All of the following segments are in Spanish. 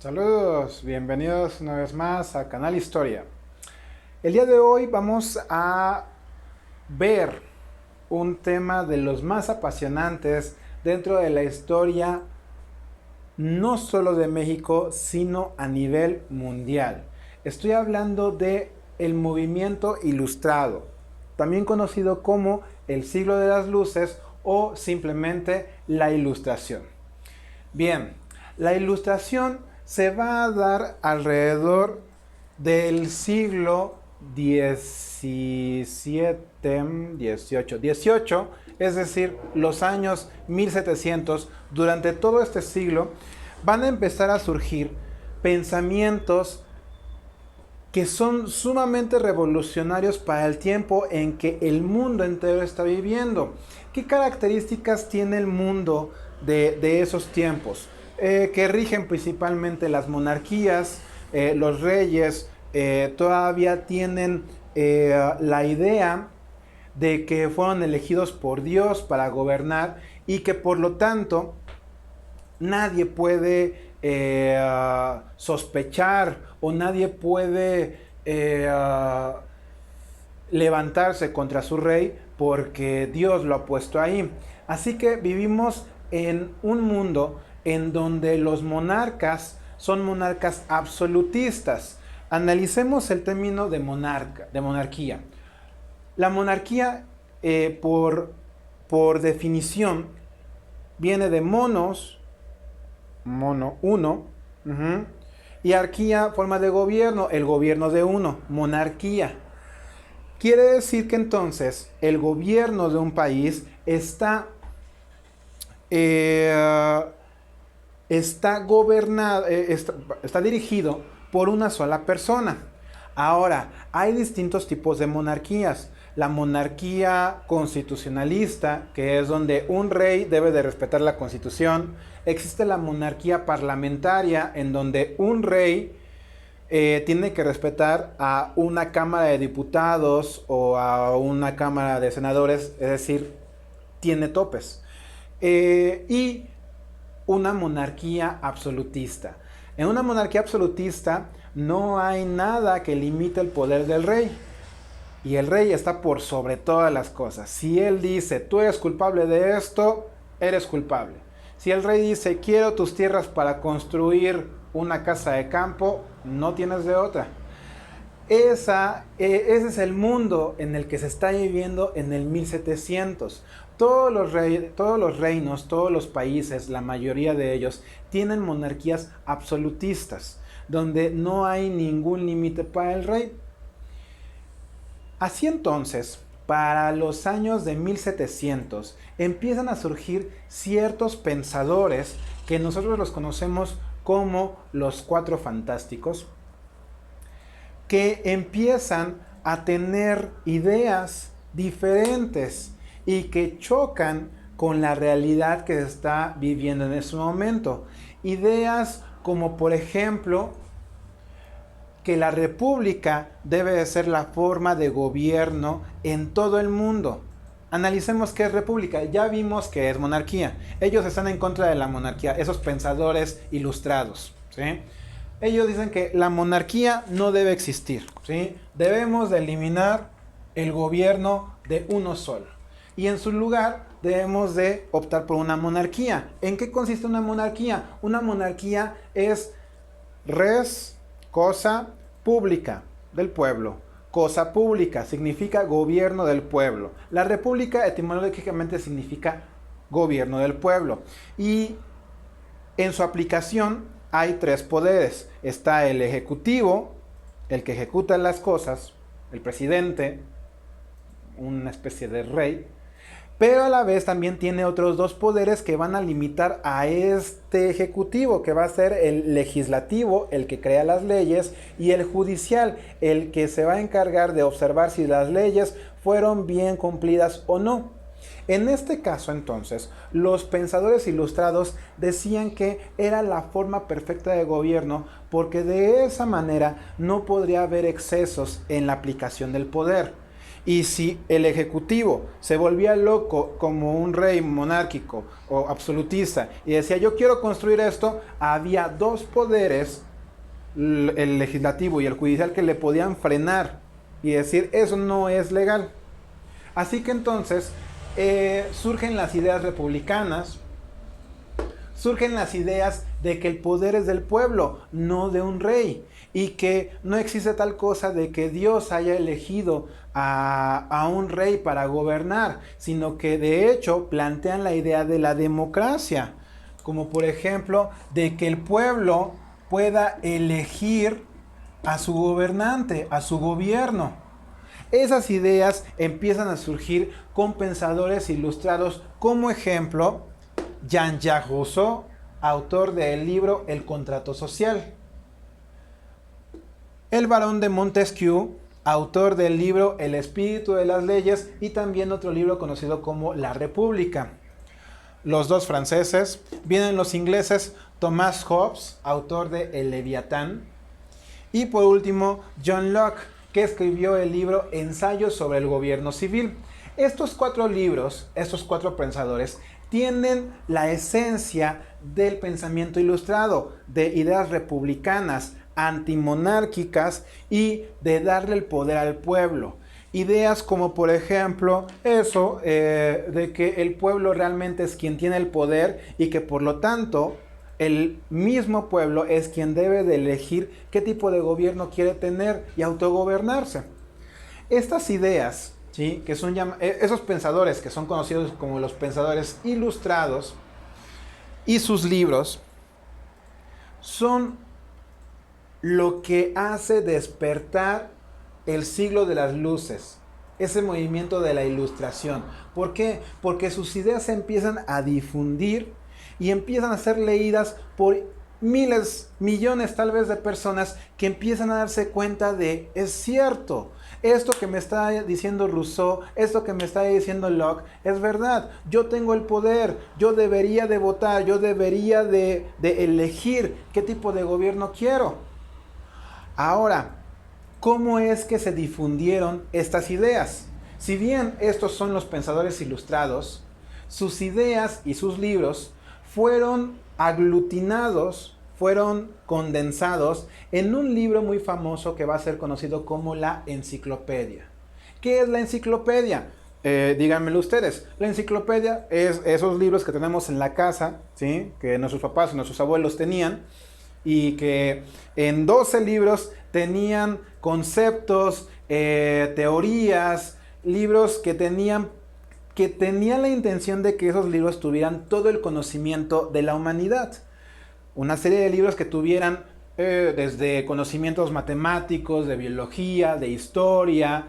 Saludos, bienvenidos una vez más a Canal Historia. El día de hoy vamos a ver un tema de los más apasionantes dentro de la historia, no solo de México, sino a nivel mundial. Estoy hablando de el movimiento ilustrado, también conocido como el siglo de las luces o simplemente la ilustración. Bien, la ilustración se va a dar alrededor del siglo XVII, es decir, los años 1700. Durante todo este siglo van a empezar a surgir pensamientos que son sumamente revolucionarios para el tiempo en que el mundo entero está viviendo. ¿Qué características tiene el mundo de esos tiempos? Que rigen principalmente las monarquías, los reyes todavía tienen la idea de que fueron elegidos por Dios para gobernar y que por lo tanto nadie puede sospechar o nadie puede levantarse contra su rey porque Dios lo ha puesto ahí. Así que vivimos en un mundo en donde los monarcas son monarcas absolutistas. Analicemos el término de monarquía. La monarquía, por definición, viene de monos, mono, uno, y arquía, forma de gobierno, el gobierno de uno, monarquía. Quiere decir que entonces el gobierno de un país está gobernado, está dirigido por una sola persona. Ahora, hay distintos tipos de monarquías. La monarquía constitucionalista, que es donde un rey debe de respetar la constitución. Existe la monarquía parlamentaria, en donde un rey tiene que respetar a una cámara de diputados o a una cámara de senadores, es decir, tiene topes. Y una monarquía absolutista. En una monarquía absolutista no hay nada que limite el poder del rey. Y el rey está por sobre todas las cosas. Si él dice, tú eres culpable de esto, eres culpable. Si el rey dice, quiero tus tierras para construir una casa de campo, no tienes de otra. Ese es el mundo en el que se está viviendo en el 1700. Todos los reinos, todos los países, la mayoría de ellos, tienen monarquías absolutistas, donde no hay ningún límite para el rey. Así entonces, para los años de 1700, empiezan a surgir ciertos pensadores que nosotros los conocemos como los Cuatro Fantásticos, que empiezan a tener ideas diferentes y que chocan con la realidad que se está viviendo en ese momento. Ideas como, por ejemplo, que la república debe de ser la forma de gobierno en todo el mundo. Analicemos qué es república. Ya vimos que es monarquía. Ellos están en contra de la monarquía, esos pensadores ilustrados, ¿sí? Ellos dicen que la monarquía no debe existir, ¿sí? Debemos de eliminar el gobierno de uno solo. Y en su lugar debemos de optar por una monarquía. ¿En qué consiste una monarquía? Una monarquía es res, cosa pública del pueblo. Cosa pública significa gobierno del pueblo. La república etimológicamente significa gobierno del pueblo. Y en su aplicación hay tres poderes. Está el ejecutivo, el que ejecuta las cosas, el presidente, una especie de rey, pero a la vez también tiene otros dos poderes que van a limitar a este ejecutivo, que va a ser el legislativo, el que crea las leyes, y el judicial, el que se va a encargar de observar si las leyes fueron bien cumplidas o no. En este caso, entonces, los pensadores ilustrados decían que era la forma perfecta de gobierno porque de esa manera no podría haber excesos en la aplicación del poder. Y si el ejecutivo se volvía loco como un rey monárquico o absolutista y decía yo quiero construir esto, había dos poderes, el legislativo y el judicial, que le podían frenar y decir eso no es legal. Así que entonces surgen las ideas republicanas, surgen las ideas de que el poder es del pueblo, no de un rey, y que no existe tal cosa de que Dios haya elegido a un rey para gobernar, sino que de hecho plantean la idea de la democracia, como por ejemplo de que el pueblo pueda elegir a su gobernante, a su gobierno. Esas ideas empiezan a surgir con pensadores ilustrados, como ejemplo Jean-Jacques Rousseau, autor del libro El contrato social. El barón de Montesquieu, autor del libro El espíritu de las leyes, y también otro libro conocido como La República. Los dos franceses. Vienen los ingleses, Thomas Hobbes, autor de El Leviatán. Y por último, John Locke, que escribió el libro Ensayos sobre el gobierno civil. Estos cuatro libros, estos cuatro pensadores, tienen la esencia del pensamiento ilustrado, de ideas republicanas, antimonárquicas y de darle el poder al pueblo. Ideas como por ejemplo eso de que el pueblo realmente es quien tiene el poder y que por lo tanto el mismo pueblo es quien debe de elegir qué tipo de gobierno quiere tener y autogobernarse. Estas ideas, ¿sí?, que son esos pensadores que son conocidos como los pensadores ilustrados, y sus libros son lo que hace despertar el siglo de las luces, ese movimiento de la ilustración. ¿Por qué? Porque sus ideas se empiezan a difundir y empiezan a ser leídas por miles, millones tal vez de personas que empiezan a darse cuenta de, es cierto, esto que me está diciendo Rousseau, esto que me está diciendo Locke, es verdad, yo tengo el poder, yo debería de votar, yo debería de elegir qué tipo de gobierno quiero. Ahora, ¿cómo es que se difundieron estas ideas? Si bien estos son los pensadores ilustrados, sus ideas y sus libros fueron aglutinados, fueron condensados en un libro muy famoso que va a ser conocido como la enciclopedia. ¿Qué es la enciclopedia? Díganmelo ustedes. La enciclopedia es esos libros que tenemos en la casa, ¿sí?, que nuestros papás y nuestros abuelos tenían, y que en 12 libros tenían conceptos, teorías, libros que tenían la intención de que esos libros tuvieran todo el conocimiento de la humanidad. Una serie de libros que tuvieran desde conocimientos matemáticos, de biología, de historia,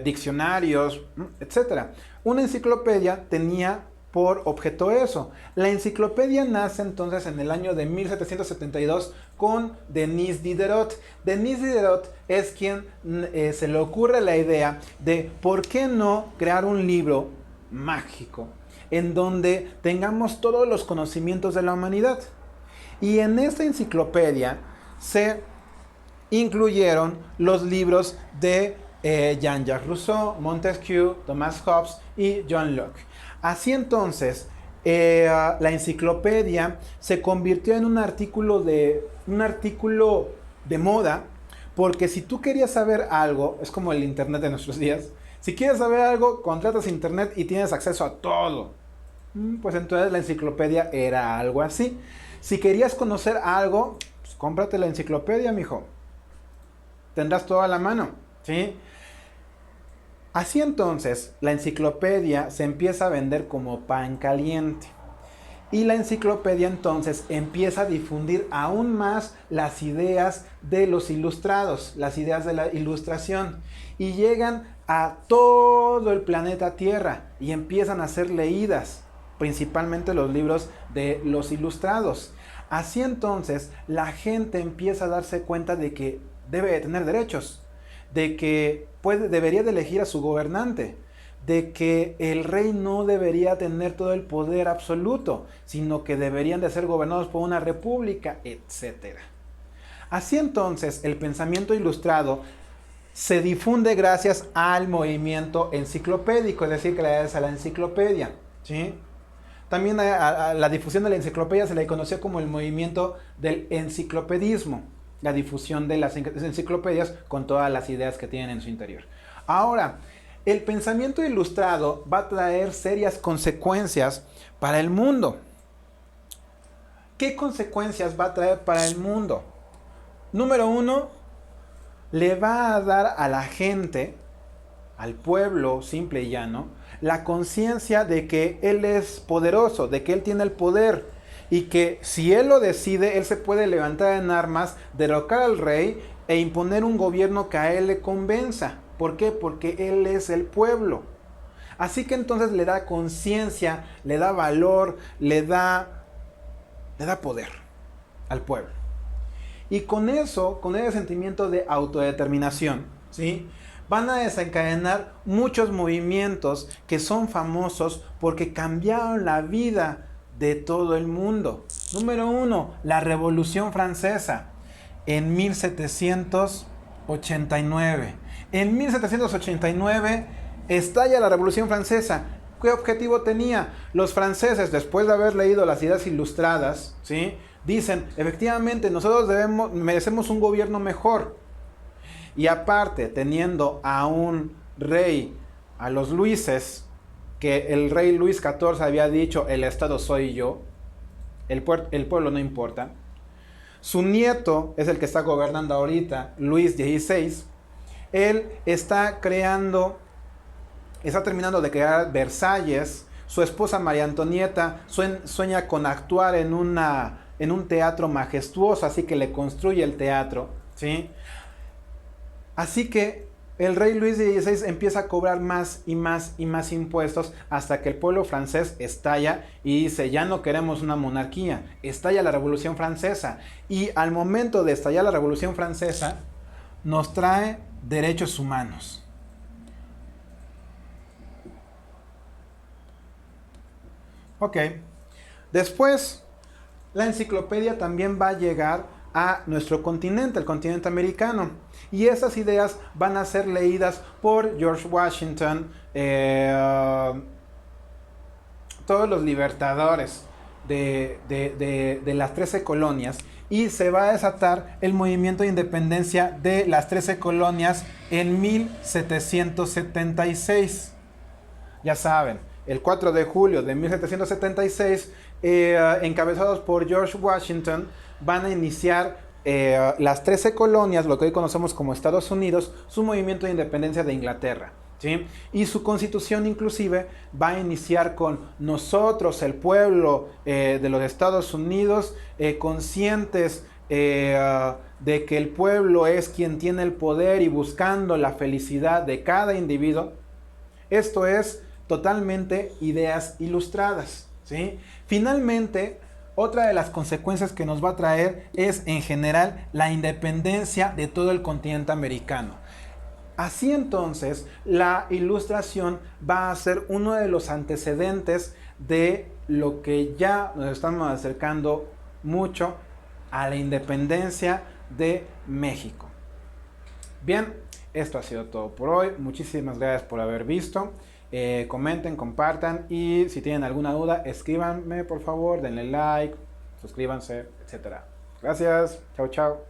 diccionarios, etc. Una enciclopedia tenía por objeto eso. La enciclopedia nace entonces en el año de 1772 con Denis Diderot. Denis Diderot es quien se le ocurre la idea de por qué no crear un libro mágico en donde tengamos todos los conocimientos de la humanidad. Y en esta enciclopedia se incluyeron los libros de Jean-Jacques Rousseau, Montesquieu, Thomas Hobbes y John Locke. Así entonces, la enciclopedia se convirtió en un artículo de moda, porque si tú querías saber algo, es como el internet de nuestros días, si quieres saber algo, contratas internet y tienes acceso a todo. Pues entonces la enciclopedia era algo así. Si querías conocer algo, pues cómprate la enciclopedia, mijo. Tendrás todo a la mano, ¿sí? Así entonces, la enciclopedia se empieza a vender como pan caliente. Y la enciclopedia entonces empieza a difundir aún más las ideas de los ilustrados, las ideas de la ilustración. Y llegan a todo el planeta Tierra y empiezan a ser leídas, principalmente los libros de los ilustrados. Así entonces, la gente empieza a darse cuenta de que debe de tener derechos, de que debería de elegir a su gobernante, de que el rey no debería tener todo el poder absoluto, sino que deberían de ser gobernados por una república, etc. Así entonces, el pensamiento ilustrado se difunde gracias al movimiento enciclopédico, es decir, gracias a la enciclopedia, ¿sí? También a la difusión de la enciclopedia se le conoció como el movimiento del enciclopedismo, la difusión de las enciclopedias con todas las ideas que tienen en su interior. Ahora, el pensamiento ilustrado va a traer serias consecuencias para el mundo. ¿Qué consecuencias va a traer para el mundo? Número uno, le va a dar a la gente, al pueblo simple y llano, la conciencia de que él es poderoso, de que él tiene el poder y que si él lo decide, él se puede levantar en armas, derrocar al rey e imponer un gobierno que a él le convenza. ¿Por qué? Porque él es el pueblo. Así que entonces le da conciencia, le da valor, le da poder al pueblo. Y con eso, con ese sentimiento de autodeterminación, ¿sí?, van a desencadenar muchos movimientos que son famosos porque cambiaron la vida de todo el mundo. Número uno, la Revolución Francesa en 1789. En 1789 estalla la Revolución Francesa. ¿Qué objetivo tenía? Los franceses, después de haber leído las ideas ilustradas, ¿sí?, dicen, efectivamente, nosotros merecemos un gobierno mejor. Y aparte, teniendo a un rey, a los Luises, que el rey Luis XIV había dicho, el Estado soy yo, el pueblo no importa. Su nieto es el que está gobernando ahorita, Luis XVI. Él está terminando de crear Versalles. Su esposa María Antonieta sueña con actuar en un teatro majestuoso, así que le construye el teatro, ¿sí? Así que el rey Luis XVI empieza a cobrar más y más y más impuestos hasta que el pueblo francés estalla y dice, ya no queremos una monarquía. Estalla la Revolución Francesa y al momento de estallar la Revolución Francesa nos trae derechos humanos. Ok, después la enciclopedia también va a llegar a nuestro continente, el continente americano. Y esas ideas van a ser leídas por George Washington, todos los libertadores de las 13 colonias. Y se va a desatar el movimiento de independencia de las 13 colonias en 1776. Ya saben, el 4 de julio de 1776, encabezados por George Washington, van a iniciar las 13 colonias, lo que hoy conocemos como Estados Unidos, su movimiento de independencia de Inglaterra, ¿sí? Y su constitución inclusive va a iniciar con nosotros, el pueblo de los Estados Unidos, conscientes de que el pueblo es quien tiene el poder y buscando la felicidad de cada individuo. Esto es totalmente ideas ilustradas, ¿sí? Finalmente, otra de las consecuencias que nos va a traer es en general la independencia de todo el continente americano. Así entonces, la ilustración va a ser uno de los antecedentes de lo que ya nos estamos acercando mucho a la independencia de México. Bien, esto ha sido todo por hoy. Muchísimas gracias por haber visto. Comenten, compartan y si tienen alguna duda, escríbanme por favor, denle like, suscríbanse, etc. Gracias, chao, chao.